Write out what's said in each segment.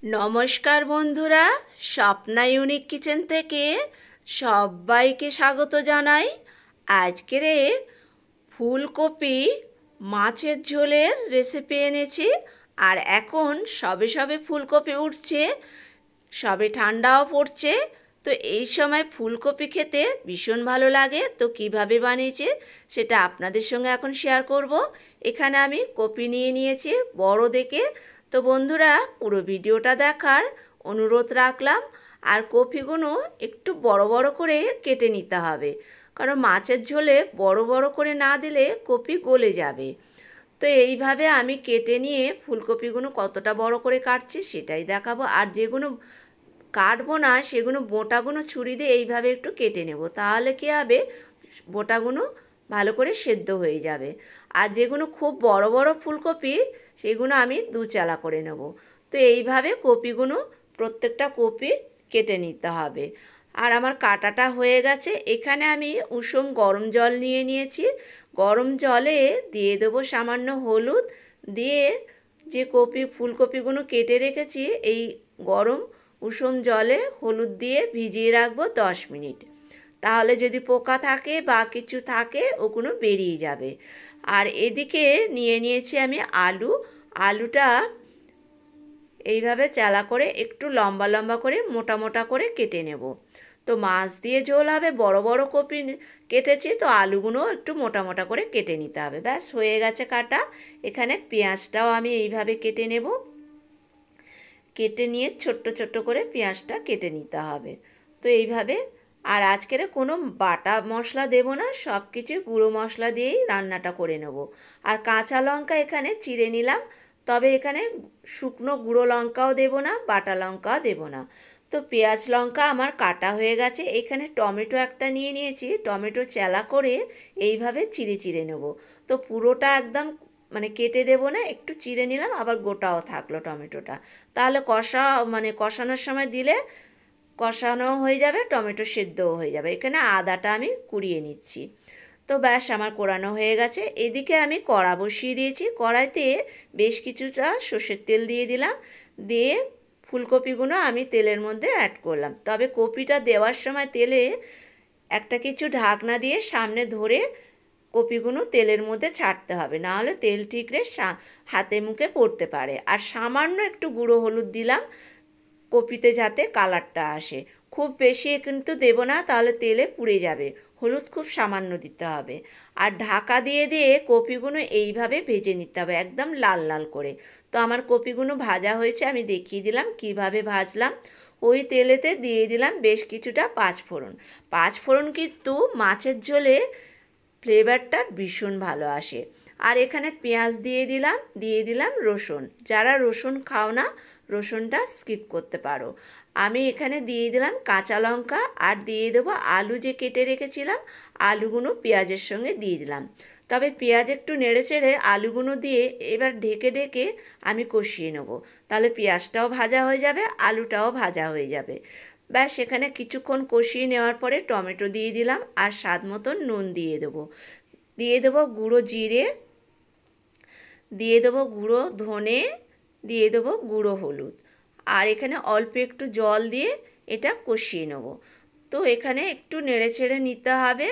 নমস্কার বন্ধুরা, Swapna unique kitchen থেকে সবাইকে স্বাগত জানাই। আজকের ফুলকপি মাছের ঝোলের রেসিপি এনেছি। আর এখন সবে সবে ফুলকপি উঠছে, সবে ঠান্ডাও পড়ছে। তো এই সময় ফুলকপি খেতে ভীষণ ভালো লাগে। তো কিভাবে বানিয়েছে সেটা আপনাদের সঙ্গে এখন শেয়ার করব। এখানে আমি কপি নিয়ে নিয়েছি বড় দেখে। তো বন্ধুরা, পুরো ভিডিওটা দেখার অনুরোধ রাখলাম। আর কপিগুলো একটু বড় বড় করে কেটে নিতে হবে, কারণ মাছের ঝোলে বড় বড় করে না দিলে কপি গলে যাবে। তো এইভাবে আমি কেটে নিয়ে ফুলকপিগুলো কতটা বড় করে কাটছি সেটাই দেখাবো। আর যেগুলো কাটবো না সেগুলো বোটাগুলো ছুরি দিয়ে এইভাবে একটু কেটে নেব, তাহলে কী হবে, বোটাগুলো ভালো করে সেদ্ধ হয়ে যাবে। আর যেগুলো খুব বড় বড় ফুলকপি সেগুলো আমি দু চালা করে নেব। তো এইভাবে কপিগুলো প্রত্যেকটা কপি কেটে নিতে হবে। আর আমার কাটাটা হয়ে গেছে। এখানে আমি উষুম গরম জল নিয়ে নিয়েছি। গরম জলে দিয়ে দেবো সামান্য হলুদ, দিয়ে যে ফুলকপিগুলো কেটে রেখেছি এই গরম উষুম জলে হলুদ দিয়ে ভিজিয়ে রাখবো 10 মিনিট। তাহলে যদি পোকা থাকে বা কিছু থাকে ওগুলো বেরিয়ে যাবে। আর এদিকে নিয়ে নিয়েছি আমি আলুটা এইভাবে চালা করে একটু লম্বা লম্বা করে মোটা মোটা করে কেটে নেব। তো মাছ দিয়ে ঝোল হবে, বড় বড় কপি কেটেছি, তো আলুগুলো একটু মোটা মোটা করে কেটে নিতে হবে। ব্যাস হয়ে গেছে কাটা। এখানে পেঁয়াজটাও আমি এইভাবে কেটে নেব। কেটে নিয়ে ছোট্ট ছোট্ট করে পেঁয়াজটা কেটে নিতে হবে। তো এইভাবে, আর আজকের কোনো বাটা মশলা দেব না, সব কিছু গুঁড়ো মশলা দিয়েই রান্নাটা করে নেব। আর কাঁচা লঙ্কা এখানে চিড়ে নিলাম, তবে এখানে শুকনো গুঁড়ো লঙ্কাও দেব না, বাটা লঙ্কাও দেব না। তো পেঁয়াজ লঙ্কা আমার কাটা হয়ে গেছে। এখানে টমেটো একটা নিয়ে নিয়েছি, টমেটো চেলা করে এইভাবে চিড়ে চিড়ে নেব। তো পুরোটা একদম কেটে দেব না, একটু চিড়ে নিলাম, আবার গোটাও থাকলো টমেটোটা। তাহলে কষানোর সময় দিলে কষানো হয়ে যাবে, টমেটো সেদ্ধও হয়ে যাবে। এখানে আদাটা আমি কুড়িয়ে নিচ্ছি। তো ব্যাস আমার কোরানো হয়ে গেছে। এদিকে আমি কড়া বসিয়ে দিয়েছি। কড়াইতে বেশ কিছুটা সর্ষের তেল দিয়ে দিলাম, দিয়ে ফুলকপিগুলো আমি তেলের মধ্যে অ্যাড করলাম। তবে কপিটা দেওয়ার সময় তেলে একটা কিছু ঢাকনা দিয়ে সামনে ধরে কপিগুলো তেলের মধ্যে ছাড়তে হবে, না হলে তেল ঠিকরে হাতে মুখে পড়তে পারে। আর সামান্য একটু গুঁড়ো হলুদ দিলাম কপিতে, যাতে কালারটা আসে। খুব বেশি কিন্তু দেব না, তাহলে তেলে পুড়ে যাবে। হলুদ খুব সামান্য দিতে হবে। আর ঢাকা দিয়ে দিয়ে কপিগুলো এইভাবে ভেজে নিতে হবে, একদম লাল লাল করে। তো আমার কপিগুলো ভাজা হয়েছে, আমি দেখিয়ে দিলাম কিভাবে ভাজলাম। ওই তেলেতে দিয়ে দিলাম বেশ কিছুটা পাঁচফোড়ন। পাঁচফোড়ন কিন্তু মাছের ঝোলে ফ্লেভারটা ভীষণ ভালো আসে। আর এখানে পেঁয়াজ দিয়ে দিলাম রসুন। যারা রসুন খাও না, রসুনটা স্কিপ করতে পারো। আমি এখানে দিয়ে দিলাম কাঁচা লঙ্কা, আর দিয়ে দেবো আলু যে কেটে রেখেছিলাম, আলুগুলো পেঁয়াজের সঙ্গে দিয়ে দিলাম। তবে পেঁয়াজ একটু নেড়ে চেড়ে আলুগুলো দিয়ে এবার ঢেকে ঢেকে আমি কষিয়ে নেব। তাহলে পেঁয়াজটাও ভাজা হয়ে যাবে, আলুটাও ভাজা হয়ে যাবে। ব্যাস এখানে কিছুক্ষণ কষিয়ে নেওয়ার পরে টমেটো দিয়ে দিলাম, আর স্বাদ মতন নুন দিয়ে দেবো গুঁড়ো জিরে, দিয়ে দেবো গুঁড়ো ধনে, দিয়ে দেবো গুঁড়ো হলুদ। আর এখানে অল্প একটু জল দিয়ে এটা কষিয়ে নেব। তো এখানে একটু নেড়ে চেড়ে নিতে হবে,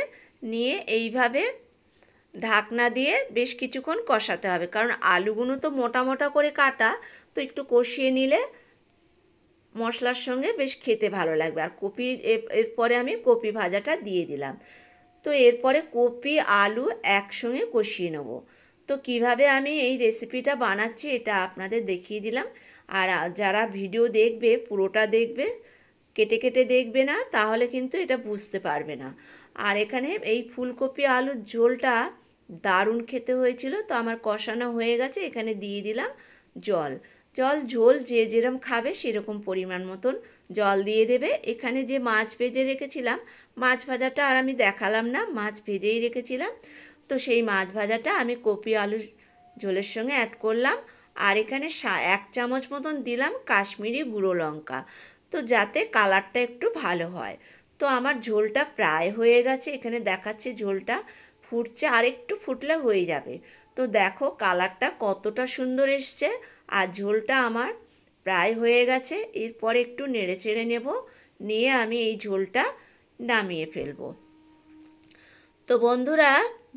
নিয়ে এইভাবে ঢাকনা দিয়ে বেশ কিছুক্ষণ কষাতে হবে, কারণ আলুগুলো তো মোটা মোটা করে কাটা। তো একটু কষিয়ে নিলে মশলার সঙ্গে বেশ খেতে ভালো লাগবে। আর এরপরে আমি কপি ভাজাটা দিয়ে দিলাম। তো এরপরে কপি আলু একসঙ্গে কষিয়ে নেব। তো কিভাবে আমি এই রেসিপিটা বানাচ্ছি এটা আপনাদের দেখিয়ে দিলাম। আর যারা ভিডিও দেখবে পুরোটা দেখবে, কেটে কেটে দেখবে না, তাহলে কিন্তু এটা বুঝতে পারবে না। আর এখানে এই ফুলকপি আলুর ঝোলটা দারুণ খেতে হয়েছিল। তো আমার কষানো হয়ে গেছে, এখানে দিয়ে দিলাম জল। ঝোল যে যেরকম খাবে সেরকম পরিমাণ মতন জল দিয়ে দেবে। এখানে যে মাছ ভেজে রেখেছিলাম, মাছ ভাজাটা আর আমি দেখালাম না, মাছ ভেজেই রেখেছিলাম। তো সেই মাছ ভাজাটা আমি কপি আলু ঝোলের সঙ্গে অ্যাড করলাম। আর এখানে 1 চামচ মতন দিলাম কাশ্মীরি গুঁড়ো লঙ্কা, তো যাতে কালারটা একটু ভালো হয়। তো আমার ঝোলটা প্রায় হয়ে গেছে, এখানে দেখাচ্ছে ঝোলটা ফুটছে, আর একটু ফুটলে হয়ে যাবে। তো দেখো কালারটা কতটা সুন্দর এসছে। আর ঝোলটা আমার প্রায় হয়ে গেছে। এরপর একটু নেড়ে চেড়ে নেব, নিয়ে আমি এই ঝোলটা নামিয়ে ফেলবো। তো বন্ধুরা,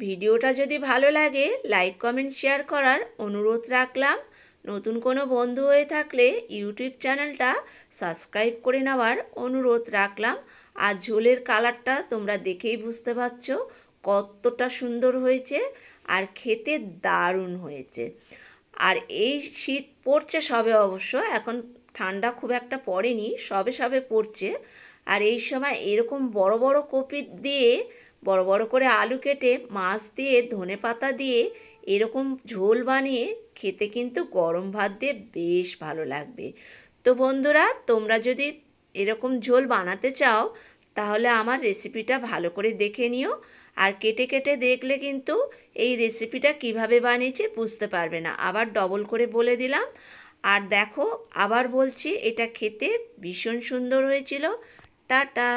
ভিডিওটা যদি ভালো লাগে লাইক কমেন্ট শেয়ার করার অনুরোধ রাখলাম। নতুন কোনো বন্ধু হয়ে থাকলে ইউটিউব চ্যানেলটা সাবস্ক্রাইব করে নেওয়ার অনুরোধ রাখলাম। আর ঝোলের কালারটা তোমরা দেখেই বুঝতে পারছো কতটা সুন্দর হয়েছে, আর খেতে দারুণ হয়েছে। আর এই শীত পড়ছে সবে, অবশ্য এখন ঠান্ডা খুব একটা পড়েনি, সবে সবে পড়ছে। আর এই সময় এরকম বড় বড় কপি দিয়ে, বড় বড় করে আলু কেটে, মাছ দিয়ে, ধনেপাতা দিয়ে এরকম ঝোল বানিয়ে খেতে কিন্তু গরম ভাত দিয়ে বেশ ভালো লাগবে। তো বন্ধুরা, তোমরা যদি এরকম ঝোল বানাতে চাও তাহলে আমার রেসিপিটা ভালো করে দেখে নিও। আর কেটে কেটে দেখলে কিন্তু এই রেসিপিটা কিভাবে বানিয়েছি বুঝতে পারবে না। আবার ডবল করে বলে দিলাম। আর দেখো, আবার বলছি, এটা খেতে ভীষণ সুন্দর হয়েছিল। টাটা।